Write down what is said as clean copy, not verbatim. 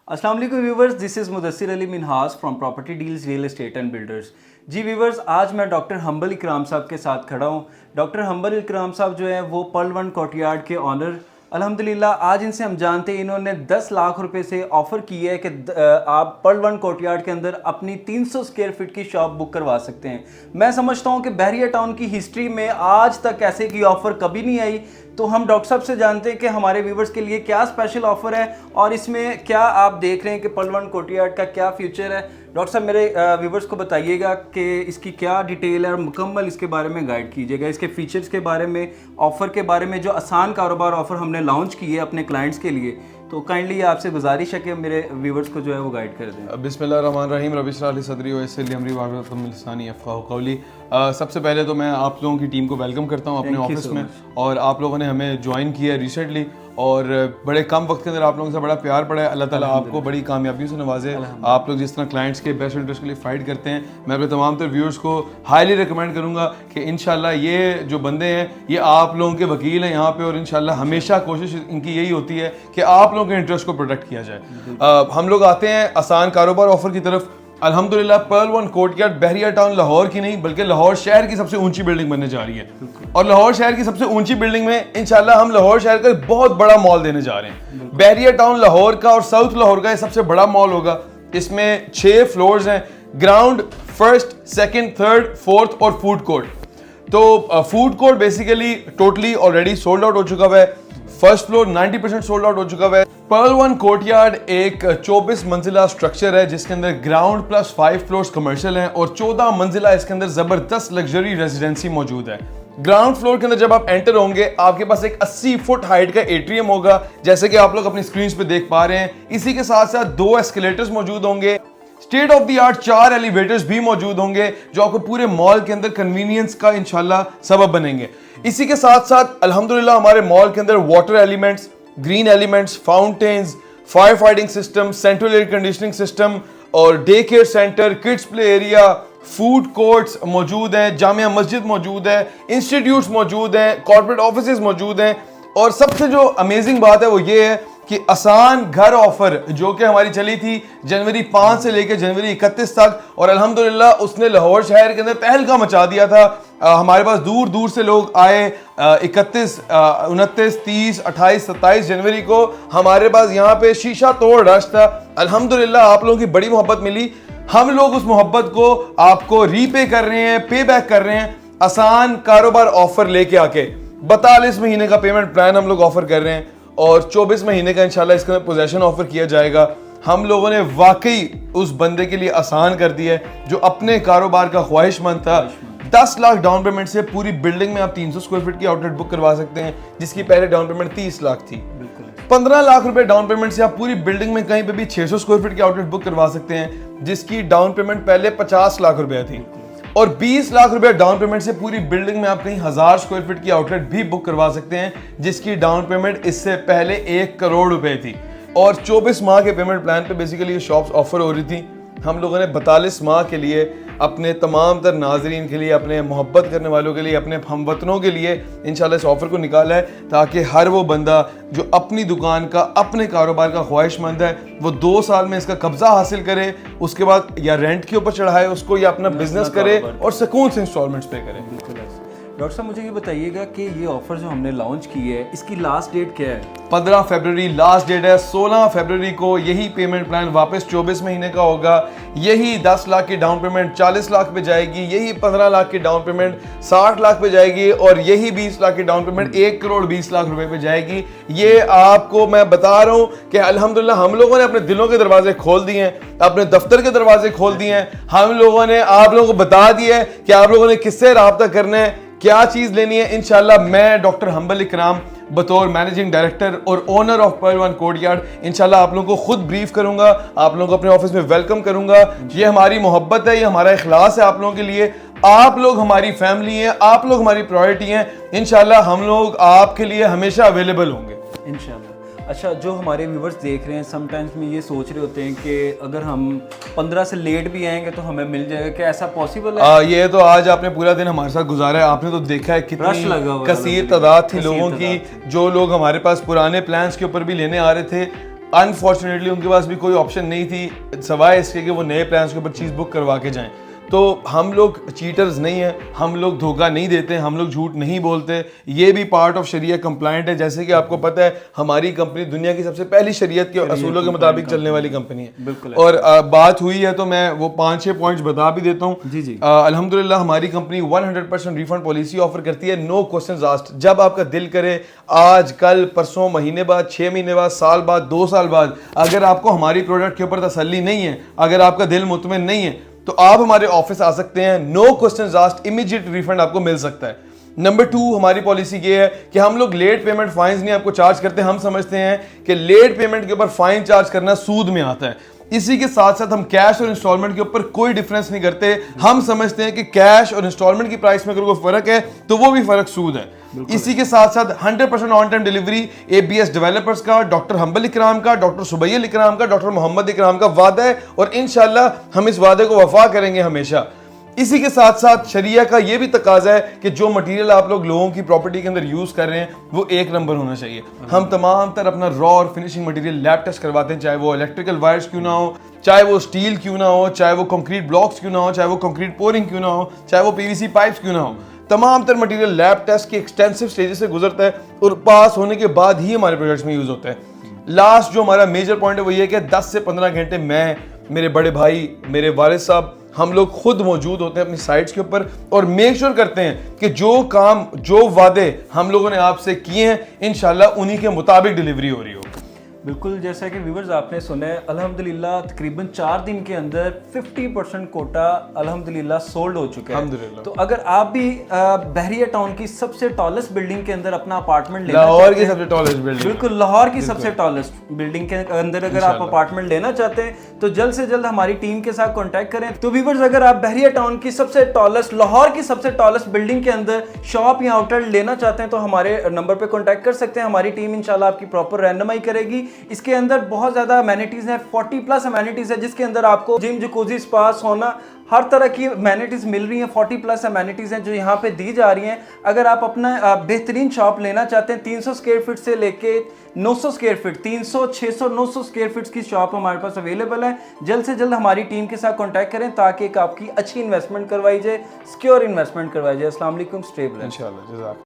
अस्सलाम वालेकुम viewers, this is Mudassir Ali Minhas from property deals real estate and builders. जी viewers, आज मैं डॉक्टर हम्बल इकराम साहब के साथ खड़ा हूँ। डॉक्टर हम्बल इकराम साहब जो है वो पर्ल वन कोर्टयार्ड के ऑनर। अल्हम्दुलिल्लाह आज इनसे हम जानते हैं, इन्होंने 10 लाख रुपए से ऑफ़र की है कि आप पर्ल वन कोर्टयार्ड के अंदर अपनी 300 स्क्वायर फीट की शॉप बुक करवा सकते हैं। मैं समझता हूँ कि बहरिया टाउन की हिस्ट्री में आज तक ऐसे की ऑफ़र कभी नहीं आई। तो हम डॉक्टर साहब से जानते हैं कि हमारे व्यूवर्स के लिए क्या स्पेशल ऑफर है और इसमें क्या आप देख रहे हैं कि पर्ल वन कोर्टयार्ड का क्या फ्यूचर है। डॉक्टर साहब मेरे व्यूवर्स को बताइएगा कि इसकी क्या डिटेल है और मुकम्मल इसके बारे में गाइड कीजिएगा, इसके फीचर्स के बारे में, ऑफ़र के बारे में, जो आसान कारोबार ऑफ़र हमने लॉन्च की है अपने क्लाइंट्स के लिए। तो काइंडली आपसे गुजारिश है कि मेरे व्यूवर्स को जो है वो गाइड कर दें। बिस्मिल्लाहिर्रहमानिर्रहीम, रब्बि इश्रह ली सदरी व यस्सिर ली अमरी वाहलुल मिन लिसानी यफ़क़हू क़ौली। सबसे पहले तो मैं आप लोगों की टीम को वेलकम करता हूं अपने ऑफिस में। और आप लोगों ने हमें ज्वाइन किया है रिसेंटली और बड़े कम वक्त के अंदर आप लोगों से बड़ा प्यार पड़ा है। अल्लाह ताला आपको बड़ी कामयाबियों से नवाजे। आप लोग जिस तरह क्लाइंट्स के बेस्ट इंटरेस्ट के लिए फाइट करते हैं, मैं अपने तमाम तर व्यूअर्स को हाईली रिकमेंड करूंगा कि इंशाल्लाह ये जो बंदे हैं ये आप लोगों के वकील हैं यहाँ पे, और इंशाल्लाह हमेशा कोशिश इनकी यही होती है कि आप लोगों के इंटरेस्ट को प्रोटेक्ट किया जाए। हम लोग आते हैं आसान कारोबार ऑफर की तरफ। अल्हम्दुलिल्लाह पर्ल वन कोर्टयार्ड बहरिया टाउन लाहौर की नहीं बल्कि लाहौर शहर की सबसे ऊंची बिल्डिंग बनने जा रही है। और लाहौर शहर की सबसे ऊंची बिल्डिंग में इंशाल्लाह हम लाहौर शहर का एक बहुत बड़ा मॉल देने जा रहे हैं। बहरिया टाउन लाहौर का और साउथ लाहौर का ये सबसे बड़ा मॉल होगा। इसमें 6 फ्लोर्स हैं, ground, first, second, third, fourth और फूड कोर्ट। तो food court basically totally already sold out हो चुका हुआ है। फर्स्ट फ्लोर 90% सोल्ड आउट हो चुका है। पर्ल वन कोर्टयार्ड एक 24 मंजिला स्ट्रक्चर है जिसके अंदर ग्राउंड प्लस 5 फ्लोर्स कमर्शियल हैं और 14 मंजिला इसके अंदर जबरदस्त लग्जरी रेजिडेंसी मौजूद है। ग्राउंड फ्लोर के अंदर जब आप एंटर होंगे आपके पास एक 80 फुट हाइट का एट्रियम होगा, जैसे कि आप लोग अपनी स्क्रीन पे देख पा रहे हैं। इसी के साथ साथ 2 एस्केलेटर्स मौजूद होंगे। State of the art 4 elevators भी मौजूद होंगे जो आपको पूरे मॉल के अंदर कन्वीनियंस का इंशाल्लाह सबब बनेंगे। इसी के साथ साथ अल्हम्दुलिल्लाह हमारे मॉल के अंदर water elements, green elements, fountains, fire fighting system, central air conditioning system और day care centre, kids play area, food courts मौजूद हैं, जामिया मस्जिद मौजूद है, इंस्टीट्यूट्स मौजूद हैं, कॉर्पोरेट ऑफिसेज मौजूद हैं। और सबसे जो अमेजिंग बात है वो ये है कि आसान घर ऑफर जो कि हमारी चली थी जनवरी 5 से लेकर जनवरी 31 तक, और अल्हम्दुलिल्लाह उसने लाहौर शहर के अंदर तहलका मचा दिया था। हमारे पास दूर दूर से लोग आए। 31, 29, 30, 28, 27 जनवरी को हमारे पास यहाँ पे शीशा तोड़ रश था। अल्हम्दुलिल्लाह आप लोगों की बड़ी मोहब्बत मिली। हम लोग उस मोहब्बत को आपको रीपे कर रहे हैं, पे बैक कर रहे हैं आसान कारोबार ऑफर लेके आके। 42 महीने का पेमेंट प्लान हम लोग ऑफर कर रहे हैं और 24 महीने का इंशाल्लाह इसका पोजेशन ऑफर किया जाएगा। हम लोगों ने वाकई उस बंदे के लिए आसान कर दिया है जो अपने कारोबार का ख्वाहिशमंद था। 10 लाख डाउन पेमेंट से पूरी बिल्डिंग में आप 300 स्क्वायर फीट की आउटलेट बुक करवा सकते हैं जिसकी पहले डाउन पेमेंट 30 लाख थी। 15 लाख रुपए डाउन पेमेंट से आप पूरी बिल्डिंग में कहीं पे भी 600 स्क्वायर फीट की आउटलेट बुक करवा सकते हैं जिसकी डाउन पेमेंट पहले 50 लाख रुपए थी। और 20 लाख रुपए डाउन पेमेंट से पूरी बिल्डिंग में आप कहीं 1000 स्क्वायर फीट की आउटलेट भी बुक करवा सकते हैं जिसकी डाउन पेमेंट इससे पहले 1 करोड़ रुपए थी। और 24 माह के पेमेंट प्लान पे बेसिकली ये शॉप्स ऑफर हो रही थी। हम लोगों ने 42 माह के लिए अपने तमाम तर नाजरीन के लिए, अपने मोहब्बत करने वालों के लिए, अपने हमवतनों के लिए इंशाल्लाह इस ऑफर को निकाला है ताकि हर वो बंदा जो अपनी दुकान का, अपने कारोबार का ख्वाहिशमंद है वो 2 साल में इसका कब्जा हासिल करे, उसके बाद या रेंट के ऊपर चढ़ाए उसको या अपना बिजनेस करे और सुकून से इंस्टॉलमेंट्स पे करे। डॉक्टर साहब मुझे ये बताइएगा कि ये ऑफर जो हमने लॉन्च की है इसकी लास्ट डेट क्या है? 15 फरवरी लास्ट डेट है। 16 फरवरी को यही पेमेंट प्लान वापस 24 महीने का होगा। यही 10 लाख की डाउन पेमेंट 40 लाख पे जाएगी, यही 15 लाख की डाउन पेमेंट 60 लाख पे जाएगी और यही 20 लाख की डाउन पेमेंट 1 करोड़ 20 लाख रुपए पे जाएगी। ये आपको मैं बता रहा हूँ कि अल्हम्दुलिल्लाह हम लोगों ने अपने दिलों के दरवाजे खोल दिए हैं, अपने दफ्तर के दरवाजे खोल दिए हैं। हम लोगों ने आप लोगों को बता दिया है कि आप लोगों ने किससे राब्ता करना है, क्या चीज लेनी है। इंशाल्लाह मैं डॉक्टर हम्बल इकराम बतौर मैनेजिंग डायरेक्टर और owner of pearl one courtyard इंशाल्लाह आप लोगों को खुद ब्रीफ करूंगा, आप लोगों को अपने ऑफिस में वेलकम करूंगा। ये हमारी मोहब्बत है, ये हमारा इखलास है आप लोगों के लिए। आप लोग हमारी फैमिली हैं, आप लोग हमारी प्रायोरिटी हैं। इंशाल्लाह हम लोग आपके लिए हमेशा अवेलेबल होंगे इंशाल्लाह। अच्छा, जो हमारे व्यूवर्स देख रहे हैं समटाइम्स में ये सोच रहे होते हैं कि अगर हम 15 से लेट भी आएंगे तो हमें मिल जाएगा, क्या ऐसा पॉसिबल है? ये तो आज आपने पूरा दिन हमारे साथ गुजारा है, आपने तो देखा है कितनी कसीर तादाद थी लोगों की। जो लोग हमारे पास पुराने प्लान्स के ऊपर भी लेने आ रहे थे अनफॉर्चुनेटली उनके पास भी कोई ऑप्शन नहीं थी सवाए इसके कि वो नए प्लान्स के ऊपर चीज़ बुक करवा के जाएं। तो हम लोग चीटर्स नहीं हैं, हम लोग धोखा नहीं देते, हम लोग झूठ नहीं बोलते। ये भी पार्ट ऑफ शरीयत कंप्लाइंट है। जैसे कि आपको पता है हमारी कंपनी दुनिया की सबसे पहली शरीयत के असूलों के मुताबिक चलने वाली कंपनी है। बिल्कुल। और बात हुई है तो मैं वो 5-6 पॉइंट्स बता भी देता हूँ। जी जी। अल्हम्दुलिल्लाह हमारी कंपनी 100% रिफंड पॉलिसी ऑफर करती है, नो क्वेश्चंस आस्क्ड। जब आपका दिल करे, आज कल परसों, महीने बाद, 6 महीने बाद, साल बाद, 2 साल बाद, अगर आपको हमारी प्रोडक्ट के ऊपर तसल्ली नहीं है, अगर आपका दिल मुतमिन नहीं है, तो आप हमारे ऑफिस आ सकते हैं। No questions asked, immediate refund आपको मिल सकता है। नंबर 2 हमारी पॉलिसी ये है कि हम लोग लेट पेमेंट फाइन्स नहीं आपको चार्ज करते। हम समझते हैं कि लेट पेमेंट के ऊपर फाइन चार्ज करना सूद में आता है। इसी के साथ साथ हम कैश और इंस्टॉलमेंट के ऊपर कोई डिफरेंस नहीं करते। हम समझते हैं कि कैश और इंस्टॉलमेंट की प्राइस में अगर कोई फर्क है तो वो भी फर्क सूद है। इसी के साथ साथ 100% on time delivery ABS developers का, डॉक्टर हम्बल इकराम का, डॉक्टर सुबैल इकराम का, डॉक्टर मोहम्मद इकराम का वादा है और इंशाल्लाह हम इस वादे को वफा करेंगे हमेशा। इसी के साथ साथ शरिया का ये भी तकाजा है कि जो मटेरियल आप लोगों की प्रॉपर्टी के अंदर यूज कर रहे हैं वो एक नंबर होना चाहिए। हम तमाम तर अपना रॉ और फिनिशिंग मटेरियल लैब टेस्ट करवाते हैं, चाहे वो इलेक्ट्रिकल वायर्स क्यों ना हो, चाहे वो स्टील क्यों ना हो, चाहे वो कंक्रीट ब्लॉक्स क्यों ना हो, चाहे वो कंक्रीट पोरिंग क्यों ना हो, चाहे वो PVC पाइप्स क्यों ना हो। तमाम तर मटेरियल लैब टेस्ट की एक्सटेंसिव स्टेजेस से गुजरता है और पास होने के बाद ही हमारे प्रोडक्ट्स में यूज होता है। लास्ट जो हमारा मेजर पॉइंट है वो ये कि 10 से 15 घंटे मैं, मेरे बड़े भाई, मेरे वालिद साहब, हम लोग खुद मौजूद होते हैं अपनी साइट्स के ऊपर और मेक श्योर करते हैं कि जो काम, जो वादे हम लोगों ने आपसे किए हैं, इंशाल्लाह उन्हीं के मुताबिक डिलीवरी हो रही हो। बिल्कुल, जैसा कि व्यूवर्स आपने सुना है, अल्हम्दुलिल्लाह तकरीबन 4 दिन के अंदर 50% कोटा अल्हम्दुलिल्लाह सोल्ड हो चुका है। तो अगर आप भी बहरिया टाउन की सबसे टॉलेस्ट बिल्डिंग के अंदर अपना अपार्टमेंट लेना लाहौर की सबसे टॉलेस्ट बिल्डिंग, बिल्कुल लाहौर की सबसे टॉलेस्ट बिल्डिंग के अंदर अगर आप अपार्टमेंट लेना चाहते हैं तो जल्द से जल्द हमारी टीम के साथ कॉन्टैक्ट करें। तो व्यूवर्स अगर आप बहरिया टाउन की सबसे टॉलेस्ट, लाहौर की सबसे टॉलेस्ट बिल्डिंग के अंदर शॉप या आउटलेट लेना चाहते हैं तो हमारे नंबर पे कॉन्टैक्ट कर सकते हैं। हमारी टीम इंशाल्लाह आपकी प्रॉपर रैंडमाई करेगी। इसके अंदर बहुत ज्यादा अमेनिटीज हैं, 40+ अमेनिटीज है, जिसके अंदर आपको जिम, जकूजी, स्पा, सोना, हर तरह की अमेनिटीज मिल रही हैं। 40+ अमेनिटीज हैं जो यहाँ पे दी जा रही हैं। अगर आप अपना बेहतरीन शॉप लेना चाहते हैं, 300 स्क्वायर फीट से लेके 900 स्क्वायर फीट, 300, 600, 900 स्क्वायर फीट की शॉप हमारे पास अवेलेबल है। जल्द से जल्द हमारी टीम के साथ कॉन्टैक्ट करें ताकि एक आपकी अच्छी इन्वेस्टमेंट करवाई जाए, सिक्योर इन्वेस्टमेंट करवाई जाए। अस्सलाम वालेकुम, स्टे ब्लेस्ड। इंशाल्लाह।